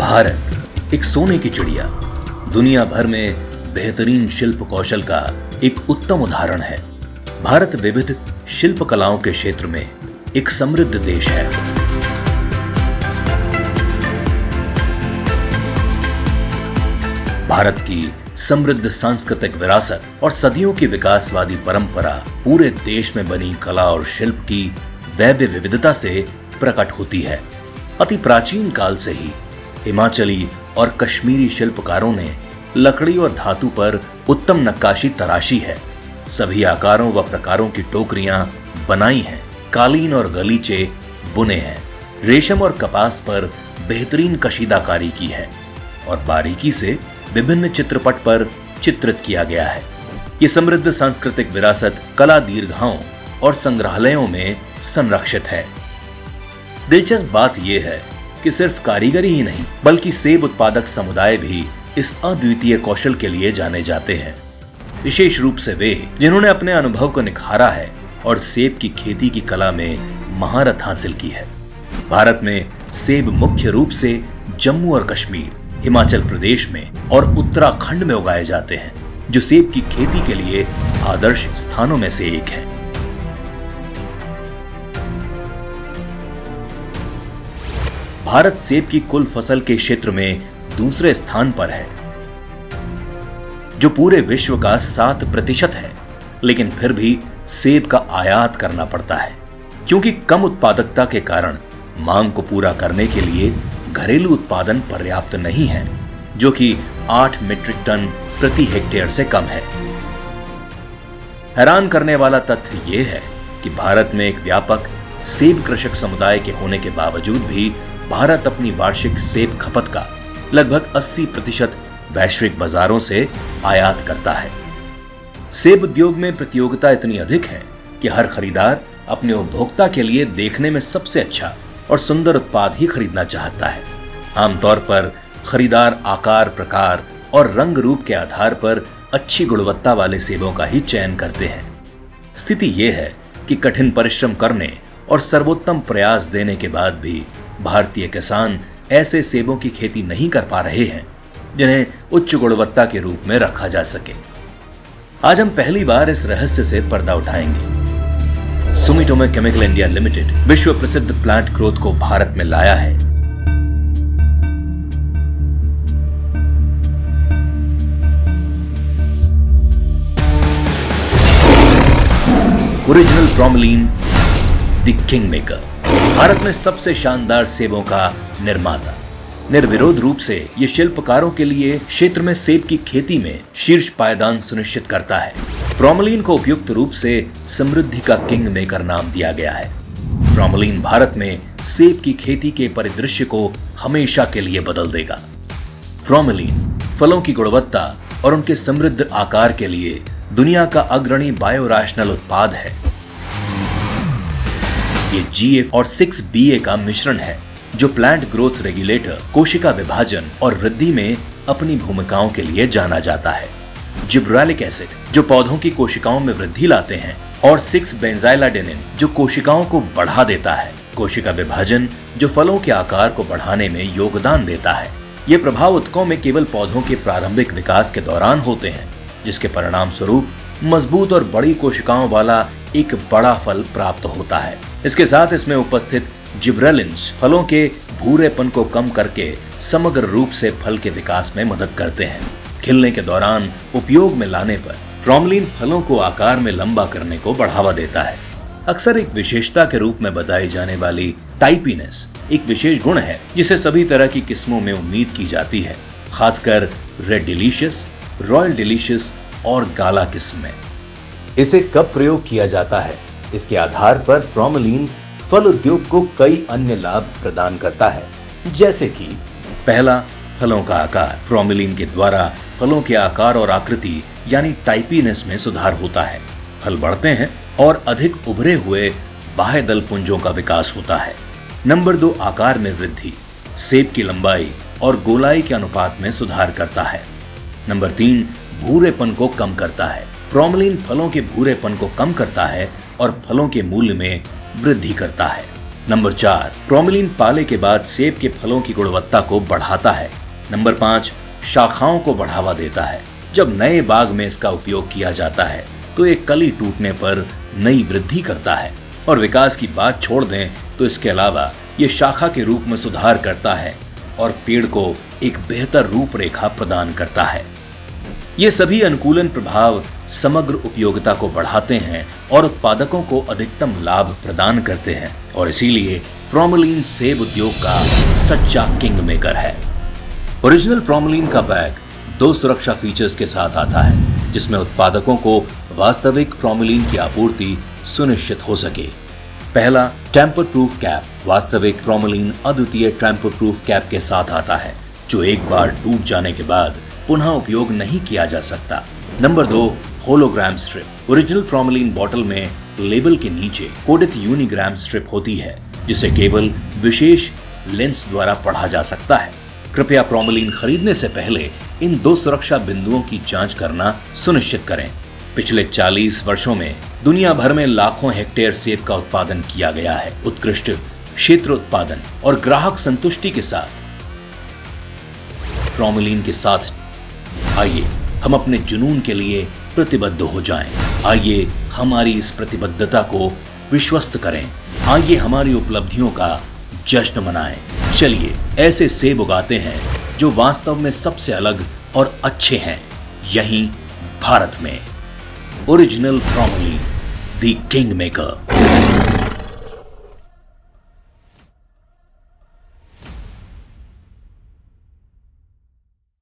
भारत एक सोने की चिड़िया, दुनिया भर में बेहतरीन शिल्प कौशल का एक उत्तम उदाहरण है। भारत विविध शिल्प कलाओं के क्षेत्र में एक समृद्ध देश है। भारत की समृद्ध सांस्कृतिक विरासत और सदियों की विकासवादी परंपरा पूरे देश में बनी कला और शिल्प की वैभव विविधता से प्रकट होती है। अति प्राचीन काल से ही हिमाचली और कश्मीरी शिल्पकारों ने लकड़ी और धातु पर उत्तम नक्काशी तराशी है। सभी आकारों व प्रकारों की टोकरियां बनाई हैं, कालीन और गलीचे बुने हैं, रेशम और कपास पर बेहतरीन कशीदाकारी की है और बारीकी से विभिन्न चित्रपट पर चित्रित किया गया है। ये समृद्ध सांस्कृतिक विरासत कला दीर्घाओं और संग्रहालयों में संरक्षित है। दिलचस्प बात यह है कि सिर्फ कारीगरी ही नहीं बल्कि सेब उत्पादक समुदाय भी इस अद्वितीय कौशल के लिए जाने जाते हैं, विशेष रूप से वे जिन्होंने अपने अनुभव को निखारा है और सेब की खेती की कला में महारत हासिल की है। भारत में सेब मुख्य रूप से जम्मू और कश्मीर, हिमाचल प्रदेश में और उत्तराखंड में उगाए जाते हैं, जो सेब की खेती के लिए आदर्श स्थानों में से एक है। भारत सेब की कुल फसल के क्षेत्र में दूसरे स्थान पर है, जो पूरे विश्व का 7% है, लेकिन फिर भी सेब का आयात करना पड़ता है क्योंकि कम उत्पादकता के कारण मांग को पूरा करने के लिए घरेलू उत्पादन पर्याप्त नहीं है, जो कि 8 मीट्रिक टन प्रति हेक्टेयर से कम है। हैरान करने वाला तथ्य यह है कि भारत में एक व्यापक सेब कृषक समुदाय के होने के बावजूद भी भारत अपनी वार्षिक सेब खपत का लगभग 80% वैश्विक बाजारों से आयात करता है। सेब उद्योग में प्रतियोगिता इतनी अधिक है कि हर खरीदार अपने उपभोक्ता के लिए देखने में सबसे अच्छा और सुंदर उत्पाद ही खरीदना चाहता है। आमतौर पर खरीदार आकार, प्रकार और रंग रूप के आधार पर अच्छी गुणवत्ता वाले सेबों का ही चयन करते हैं। स्थिति यह है कि कठिन परिश्रम करने और सर्वोत्तम प्रयास देने के बाद भी भारतीय किसान ऐसे सेबों की खेती नहीं कर पा रहे हैं जिन्हें उच्च गुणवत्ता के रूप में रखा जा सके। आज हम पहली बार इस रहस्य से पर्दा उठाएंगे। सुमिटोमो केमिकल इंडिया लिमिटेड विश्व प्रसिद्ध प्लांट ग्रोथ को भारत में लाया है। Original bromelain the king maker, Bharat में सबसे शानदार सेबों का निर्माता। निर्विरोध रूप से ये शिल्पकारों के लिए क्षेत्र में सेब की खेती में शीर्ष पायदान सुनिश्चित करता है। ब्रोमेलिन को उपयुक्त रूप से समृद्धि का किंग मेकर नाम दिया गया है। ब्रोमेलिन भारत में सेब की खेती के परिदृश्य को हमेशा के लिए बदल देगा। ब्रोमेलिन फलों की गुणवत्ता और उनके समृद्ध आकार के लिए दुनिया का अग्रणी बायोरैशनल उत्पाद है। ये GF और 6BA का मिश्रण है जो प्लांट ग्रोथ रेगुलेटर, कोशिका विभाजन और वृद्धि में अपनी भूमिकाओं के लिए जाना जाता है। जिब्रेलिक एसिड जो पौधों की कोशिकाओं में वृद्धि लाते हैं और 6-बेंजाइलाडेनिन जो कोशिकाओं को बढ़ा देता है। कोशिका विभाजन जो फलों के आकार को बढ़ाने में योगदान देता है। ये प्रभाव उत्तकों में केवल पौधों के प्रारंभिक विकास के दौरान होते हैं, जिसके परिणाम स्वरूप मजबूत और बड़ी कोशिकाओं वाला एक बड़ा फल प्राप्त होता है। इसके साथ इसमें उपस्थित जिब्रेलिन्स फलों के भूरेपन को कम करके समग्र रूप से फल के विकास में मदद करते हैं। खिलने के दौरान उपयोग में लाने पर ब्रोमेलिन फलों को आकार में लंबा करने को बढ़ावा देता है। अक्सर एक विशेषता के रूप में बताई जाने वाली टाइपीनेस एक विशेष गुण है जिसे सभी तरह की किस्मों में उम्मीद की जाती है, खासकर रेड डिलीशियस, रॉयल डिलीशियस और गाला किस्म में। इसे कब प्रयोग किया जाता है, इसके आधार पर ब्रोमेलिन फल उद्योग को कई अन्य लाभ प्रदान करता है, जैसे कि पहला, फलों का आकार। ब्रोमेलिन के द्वारा फलों के आकार और आकृति यानी टाइपीनेस में सुधार होता है। फल बढ़ते हैं और अधिक उभरे हुए बाह्य दल पुंजों का विकास होता है। नंबर 2, आकार में वृद्धि। सेब की लंबाई और गोलाई के अनुपात में सुधार करता है। नंबर 3, भूरेपन को कम करता है। ब्रोमेलिन फलों के भूरेपन को कम करता है और फलों के मूल्य में वृद्धि करता है। नंबर 4, प्रोमिलिन पाले के बाद सेब के फलों की गुणवत्ता को बढ़ाता है। नंबर 5, शाखाओं को बढ़ावा देता है। जब नए बाग में इसका उपयोग किया जाता है तो एक कली टूटने पर नई वृद्धि करता है, और विकास की बात छोड़ दें तो इसके अलावा ये शाखा के रूप में सुधार करता है और पेड़ को एक बेहतर रूपरेखा प्रदान करता है। ये सभी अनुकूलन प्रभाव समग्र उपयोगिता को बढ़ाते हैं और उत्पादकों को अधिकतम लाभ प्रदान करते हैं, और इसीलिए प्रोमिलिन सेब उद्योग का सच्चा किंग मेकर है। ओरिजिनल प्रोमिलिन का बैग 2 सुरक्षा फीचर्स के साथ आता है, जिसमें उत्पादकों को वास्तविक प्रोमिलिन की आपूर्ति सुनिश्चित हो सके। पहला, टेम्पर प्रूफ कैप। वास्तविक प्रोमिलिन अद्वितीय टेम्पर प्रूफ कैप के साथ आता है, जो एक बार टूट जाने के बाद पुनः उपयोग नहीं किया जा सकता। Number 2, hologram strip. ओरिजिनल प्रोमिलिन बॉटल में लेबल के नीचे कोडित यूनिग्राम स्ट्रिप होती है, जिसे केवल विशेष लेंस द्वारा पढ़ा जा सकता है। कृपया प्रोमिलिन खरीदने से पहले इन 2 सुरक्षा बिंदुओं की जांच करना सुनिश्चित करें। पिछले 40 वर्षों में दुनिया भर में लाखों हेक्टेयर सेब का उत्पादन किया गया है। उत्कृष्ट क्षेत्र उत्पादन और ग्राहक संतुष्टि के साथ प्रोमिलिन के साथ आइए हम अपने जुनून के लिए प्रतिबद्ध हो जाएं। आइए हमारी इस प्रतिबद्धता को विश्वस्त करें। आइए हमारी उपलब्धियों का जश्न मनाएं। चलिए ऐसे सेब उगाते हैं जो वास्तव में सबसे अलग और अच्छे हैं, यहीं भारत में। ओरिजिनल प्रोमिलिन, द किंग मेकर।